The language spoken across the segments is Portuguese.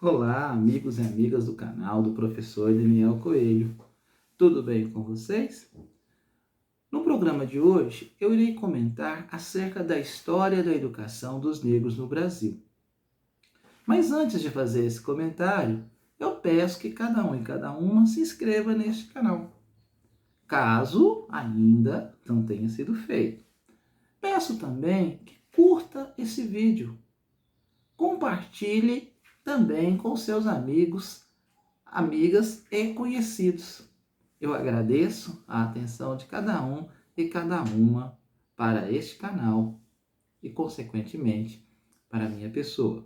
Olá, amigos e amigas do canal do professor Daniel Coelho. Tudo bem com vocês? No programa de hoje, eu irei comentar acerca da história da educação dos negros no Brasil. Mas antes de fazer esse comentário, eu peço que cada um e cada uma se inscreva neste canal, caso ainda não tenha sido feito. Peço também que curta esse vídeo, compartilhe também com seus amigos, amigas e conhecidos. Eu agradeço a atenção de cada um e cada uma para este canal e, consequentemente, para a minha pessoa.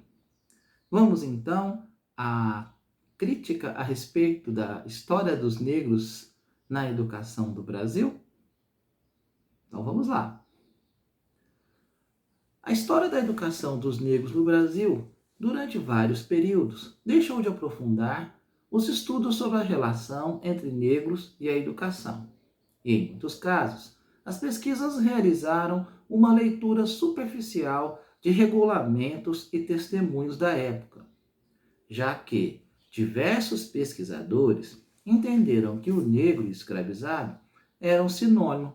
Vamos então à crítica a respeito da história dos negros na educação do Brasil? Então vamos lá. A história da educação dos negros no Brasil, durante vários períodos, deixou de aprofundar os estudos sobre a relação entre negros e a educação. E, em muitos casos, as pesquisas realizaram uma leitura superficial de regulamentos e testemunhos da época, já que diversos pesquisadores entenderam que o negro escravizado era um sinônimo.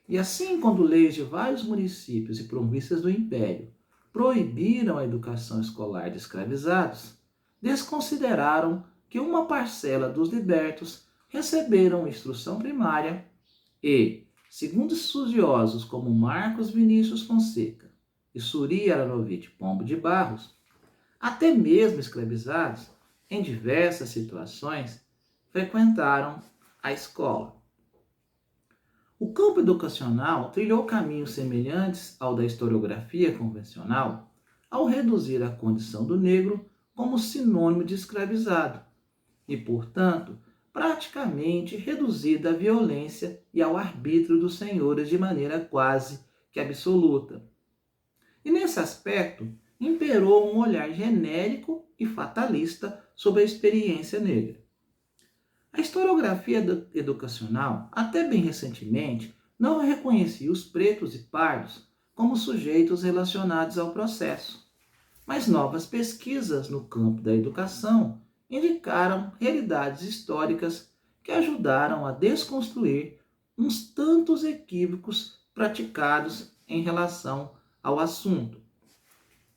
E assim, quando leis de vários municípios e províncias do Império proibiram a educação escolar de escravizados, desconsideraram que uma parcela dos libertos receberam instrução primária e, segundo estudiosos como Marcos Vinícius Fonseca e Suri Aranovich Pombo de Barros, até mesmo escravizados, em diversas situações, frequentaram a escola. O campo educacional trilhou caminhos semelhantes ao da historiografia convencional ao reduzir a condição do negro como sinônimo de escravizado e, portanto, praticamente reduzida à violência e ao arbítrio dos senhores de maneira quase que absoluta. E nesse aspecto, imperou um olhar genérico e fatalista sobre a experiência negra. A historiografia educacional, até bem recentemente, não reconhecia os pretos e pardos como sujeitos relacionados ao processo, mas novas pesquisas no campo da educação indicaram realidades históricas que ajudaram a desconstruir uns tantos equívocos praticados em relação ao assunto.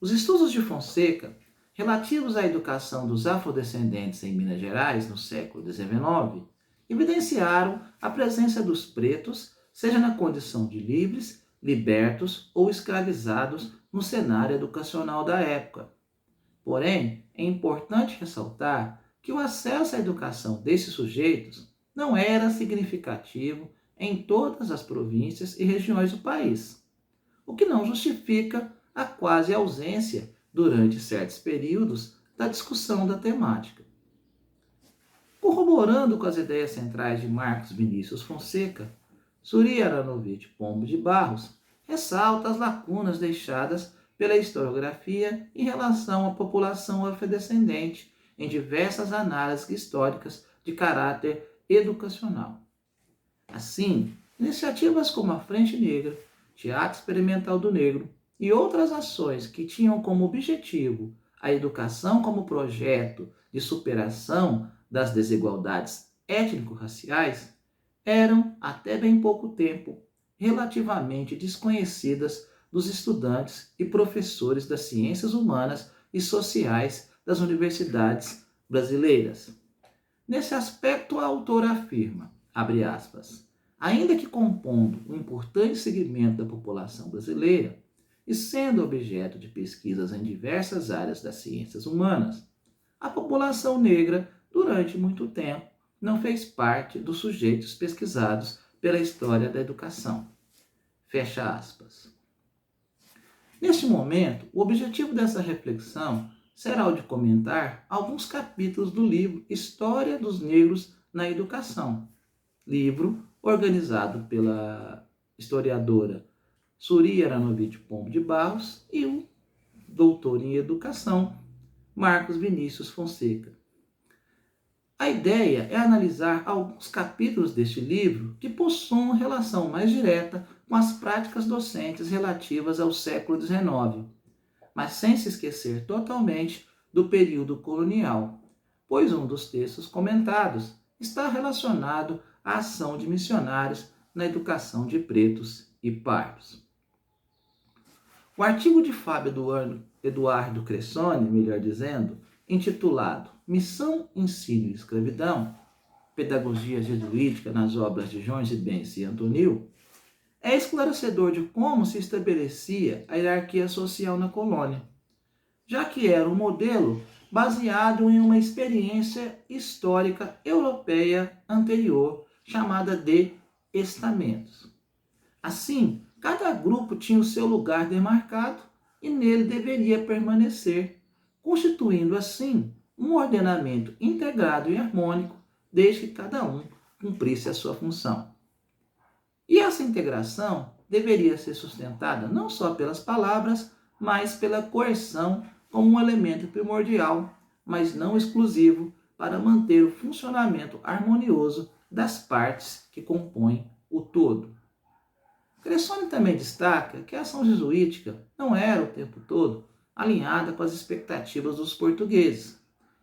Os estudos de Fonseca, relativos à educação dos afrodescendentes em Minas Gerais no século XIX, evidenciaram a presença dos pretos, seja na condição de livres, libertos ou escravizados no cenário educacional da época. Porém, é importante ressaltar que o acesso à educação desses sujeitos não era significativo em todas as províncias e regiões do país, o que não justifica a quase ausência, durante certos períodos, da discussão da temática. Corroborando com as ideias centrais de Marcos Vinícius Fonseca, Suri Aranovich Pombo de Barros ressalta as lacunas deixadas pela historiografia em relação à população afrodescendente em diversas análises históricas de caráter educacional. Assim, iniciativas como a Frente Negra, Teatro Experimental do Negro e outras ações que tinham como objetivo a educação como projeto de superação das desigualdades étnico-raciais eram, até bem pouco tempo, relativamente desconhecidas dos estudantes e professores das ciências humanas e sociais das universidades brasileiras. Nesse aspecto, a autora afirma, abre aspas, ainda que compondo um importante segmento da população brasileira e sendo objeto de pesquisas em diversas áreas das ciências humanas, a população negra, durante muito tempo, não fez parte dos sujeitos pesquisados pela história da educação. Fecha aspas. Neste momento, o objetivo dessa reflexão será o de comentar alguns capítulos do livro História dos Negros na Educação, livro organizado pela historiadora Suri Aranovich Pombo de Barros e o doutor em educação Marcos Vinícius Fonseca. A ideia é analisar alguns capítulos deste livro que possuam relação mais direta com as práticas docentes relativas ao século XIX, mas sem se esquecer totalmente do período colonial, pois um dos textos comentados está relacionado à ação de missionários na educação de pretos e pardos. O artigo de Fábio Eduardo Cressoni, melhor dizendo, intitulado Missão, Ensino e Escravidão, Pedagogia Jesuítica nas obras de João Gibense e Antonil, é esclarecedor de como se estabelecia a hierarquia social na colônia, já que era um modelo baseado em uma experiência histórica europeia anterior, chamada de estamentos. Assim, cada grupo tinha o seu lugar demarcado e nele deveria permanecer, constituindo assim um ordenamento integrado e harmônico, desde que cada um cumprisse a sua função. E essa integração deveria ser sustentada não só pelas palavras, mas pela coerção como um elemento primordial, mas não exclusivo, para manter o funcionamento harmonioso das partes que compõem o todo. Cressoni também destaca que a ação jesuítica não era o tempo todo alinhada com as expectativas dos portugueses,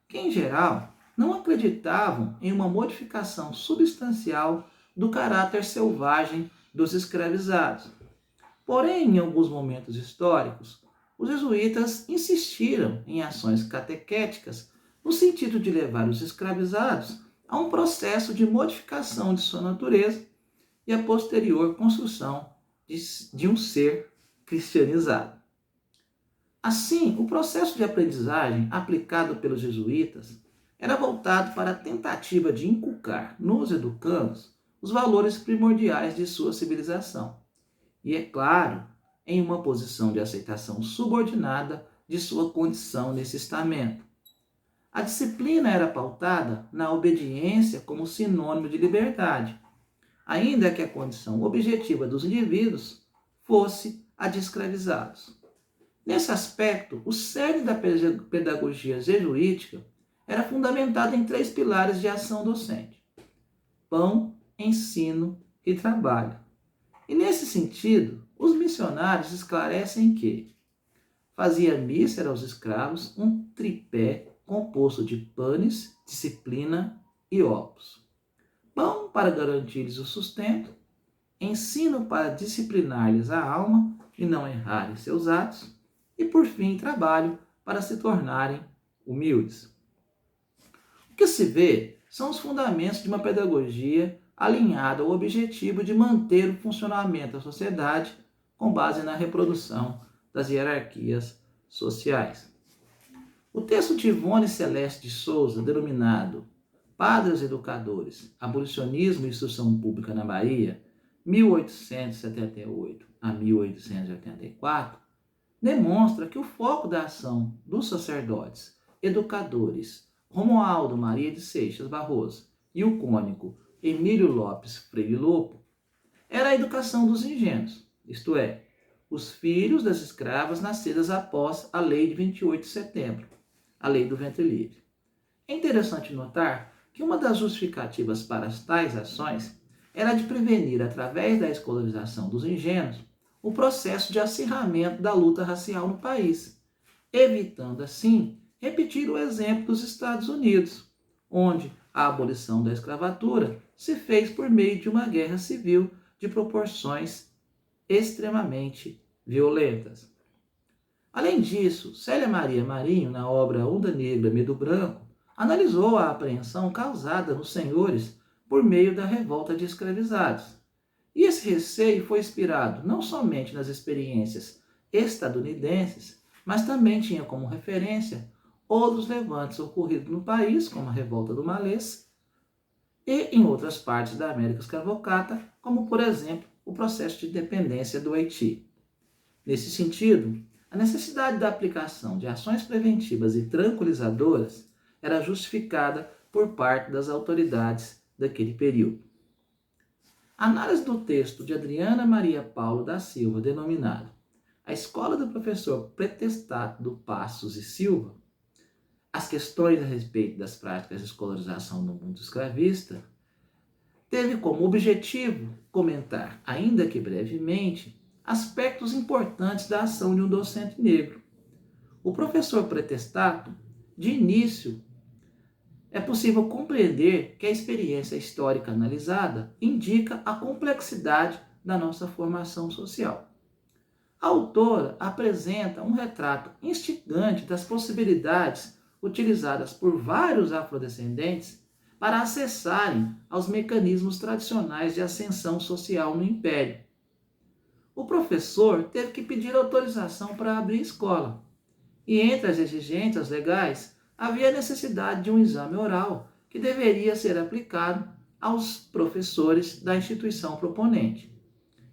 que em geral não acreditavam em uma modificação substancial do caráter selvagem dos escravizados. Porém, em alguns momentos históricos, os jesuítas insistiram em ações catequéticas no sentido de levar os escravizados a um processo de modificação de sua natureza e a posterior construção de um ser cristianizado. Assim, o processo de aprendizagem aplicado pelos jesuítas era voltado para a tentativa de inculcar nos educandos os valores primordiais de sua civilização. E, é claro, em uma posição de aceitação subordinada de sua condição nesse estamento. A disciplina era pautada na obediência como sinônimo de liberdade, ainda que a condição objetiva dos indivíduos fosse a de escravizados. Nesse aspecto, o cerne da pedagogia jesuítica era fundamentado em 3 pilares de ação docente: pão, ensino e trabalho. E nesse sentido, os missionários esclarecem que fazia mísera aos escravos um tripé composto de panis, disciplina e opus. Pão para garantir-lhes o sustento, ensino para disciplinar-lhes a alma e não errarem seus atos, e por fim trabalho para se tornarem humildes. O que se vê são os fundamentos de uma pedagogia alinhada ao objetivo de manter o funcionamento da sociedade com base na reprodução das hierarquias sociais. O texto de Ivone Celeste de Souza, denominado Padres Educadores, Abolicionismo e Instrução Pública na Bahia, 1878 a 1884, demonstra que o foco da ação dos sacerdotes, educadores Romualdo Maria de Seixas Barroso e o cônego Emílio Lopes Freire Lopo era a educação dos ingênuos, isto é, os filhos das escravas nascidas após a Lei de 28 de setembro, a Lei do Ventre Livre. É interessante notar que uma das justificativas para tais ações era de prevenir, através da escolarização dos ingênuos, o processo de acirramento da luta racial no país, evitando, assim, repetir o exemplo dos Estados Unidos, onde a abolição da escravatura se fez por meio de uma guerra civil de proporções extremamente violentas. Além disso, Célia Maria Marinho, na obra Onda Negra, Medo Branco, analisou a apreensão causada nos senhores por meio da revolta de escravizados. E esse receio foi inspirado não somente nas experiências estadunidenses, mas também tinha como referência outros levantes ocorridos no país, como a revolta do Malês, e em outras partes da América escravocrata, como, por exemplo, o processo de independência do Haiti. Nesse sentido, a necessidade da aplicação de ações preventivas e tranquilizadoras era justificada por parte das autoridades daquele período. A análise do texto de Adriana Maria Paulo da Silva, denominado A Escola do Professor Pretestato do Passos e Silva, as questões a respeito das práticas de escolarização no mundo escravista, teve como objetivo comentar, ainda que brevemente, aspectos importantes da ação de um docente negro. O professor Pretestato De início, é possível compreender que a experiência histórica analisada indica a complexidade da nossa formação social. A autora apresenta um retrato instigante das possibilidades utilizadas por vários afrodescendentes para acessarem aos mecanismos tradicionais de ascensão social no Império. O professor teve que pedir autorização para abrir escola, e entre as exigências legais havia a necessidade de um exame oral que deveria ser aplicado aos professores da instituição proponente,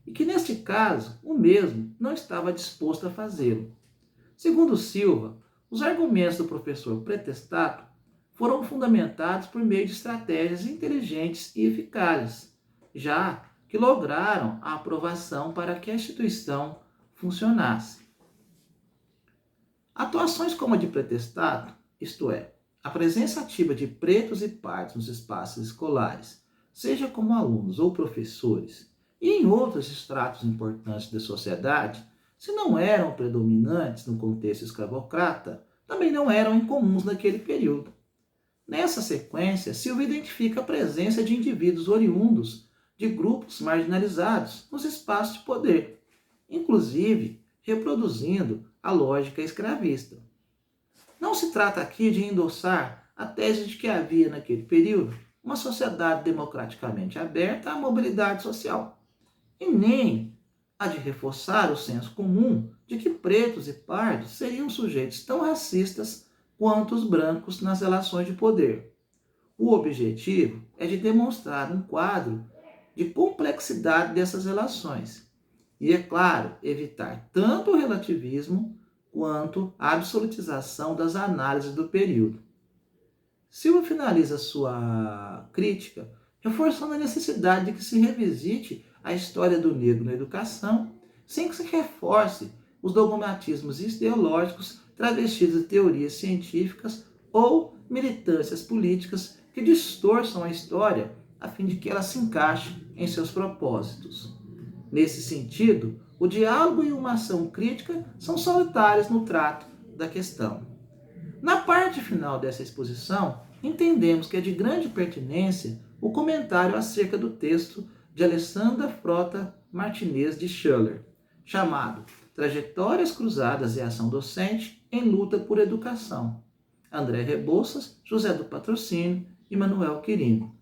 e que neste caso o mesmo não estava disposto a fazê-lo. Segundo Silva, os argumentos do professor Pretestato foram fundamentados por meio de estratégias inteligentes e eficazes, já que lograram a aprovação para que a instituição funcionasse. Atuações como a de Pretestato, isto é, a presença ativa de pretos e pardos nos espaços escolares, seja como alunos ou professores, e em outros estratos importantes da sociedade, se não eram predominantes no contexto escravocrata, também não eram incomuns naquele período. Nessa sequência, Silva identifica a presença de indivíduos oriundos de grupos marginalizados nos espaços de poder, inclusive reproduzindo a lógica escravista. Não se trata aqui de endossar a tese de que havia naquele período uma sociedade democraticamente aberta à mobilidade social, e nem a de reforçar o senso comum de que pretos e pardos seriam sujeitos tão racistas quanto os brancos nas relações de poder. O objetivo é de demonstrar um quadro de complexidade dessas relações e, é claro, evitar tanto o relativismo quanto a absolutização das análises do período. Silva finaliza sua crítica reforçando a necessidade de que se revisite a história do negro na educação, sem que se reforce os dogmatismos ideológicos travestidos de teorias científicas ou militâncias políticas que distorçam a história a fim de que ela se encaixe em seus propósitos. Nesse sentido, o diálogo e uma ação crítica são solitários no trato da questão. Na parte final dessa exposição, entendemos que é de grande pertinência o comentário acerca do texto de Alessandra Frota Martinez de Schuller, chamado Trajetórias Cruzadas e Ação Docente em Luta por Educação, André Rebouças, José do Patrocínio e Manuel Quirino.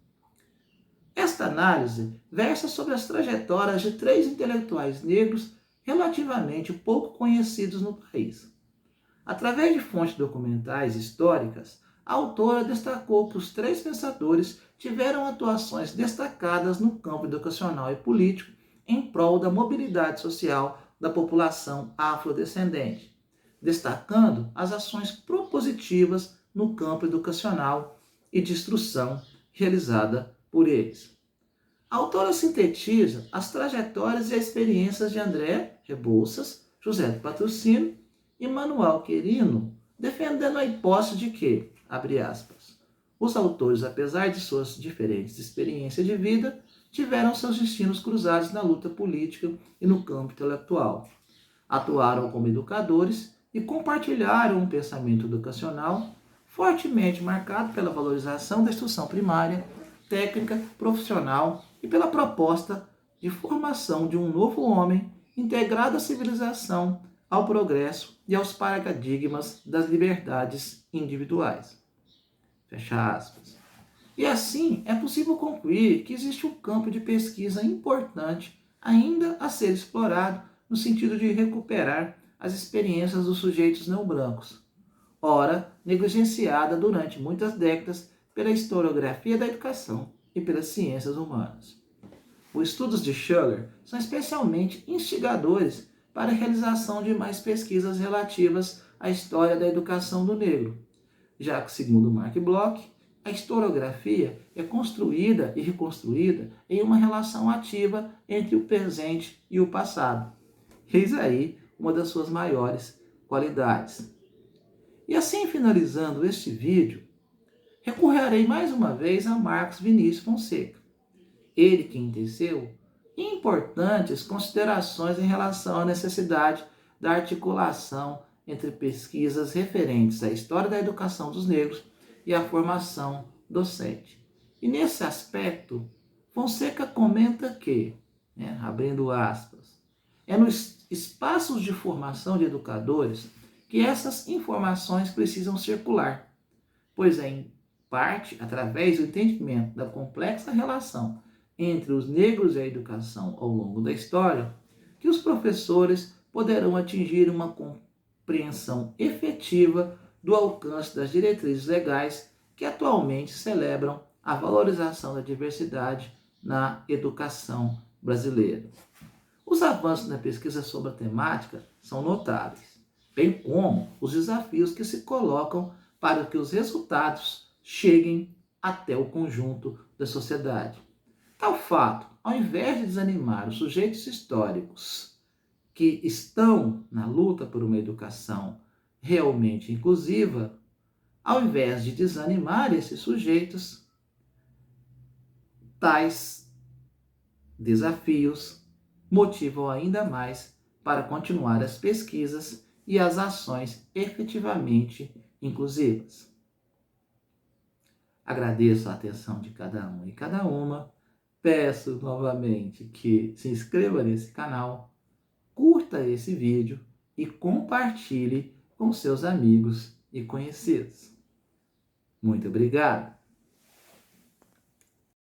Esta análise versa sobre as trajetórias de 3 intelectuais negros relativamente pouco conhecidos no país. Através de fontes documentais históricas, a autora destacou que os 3 pensadores tiveram atuações destacadas no campo educacional e político em prol da mobilidade social da população afrodescendente, destacando as ações propositivas no campo educacional e de instrução realizada por eles. A autora sintetiza as trajetórias e experiências de André Rebouças, José do Patrocínio e Manuel Quirino, defendendo a hipótese de que, abre aspas, os autores, apesar de suas diferentes experiências de vida, tiveram seus destinos cruzados na luta política e no campo intelectual. Atuaram como educadores e compartilharam um pensamento educacional fortemente marcado pela valorização da instrução primária, técnica, profissional e pela proposta de formação de um novo homem integrado à civilização, ao progresso e aos paradigmas das liberdades individuais. Fecha aspas. E assim é possível concluir que existe um campo de pesquisa importante ainda a ser explorado no sentido de recuperar as experiências dos sujeitos não brancos, ora negligenciada durante muitas décadas pela historiografia da educação e pelas ciências humanas. Os estudos de Schuller são especialmente instigadores para a realização de mais pesquisas relativas à história da educação do negro, já que, segundo Mark Bloch, a historiografia é construída e reconstruída em uma relação ativa entre o presente e o passado. Eis aí uma das suas maiores qualidades. E assim, finalizando este vídeo, recorrerei mais uma vez a Marcos Vinícius Fonseca. Ele que teceu importantes considerações em relação à necessidade da articulação entre pesquisas referentes à história da educação dos negros e à formação docente. E nesse aspecto, Fonseca comenta que, abrindo aspas, é nos espaços de formação de educadores que essas informações precisam circular, pois é em parte através do entendimento da complexa relação entre os negros e a educação ao longo da história que os professores poderão atingir uma compreensão efetiva do alcance das diretrizes legais que atualmente celebram a valorização da diversidade na educação brasileira. Os avanços na pesquisa sobre a temática são notáveis, bem como os desafios que se colocam para que os resultados cheguem até o conjunto da sociedade. Tal fato, ao invés de desanimar os sujeitos históricos que estão na luta por uma educação realmente inclusiva, ao invés de desanimar esses sujeitos, tais desafios motivam ainda mais para continuar as pesquisas e as ações efetivamente inclusivas. Agradeço a atenção de cada um e cada uma. Peço novamente que se inscreva nesse canal, curta esse vídeo e compartilhe com seus amigos e conhecidos. Muito obrigado!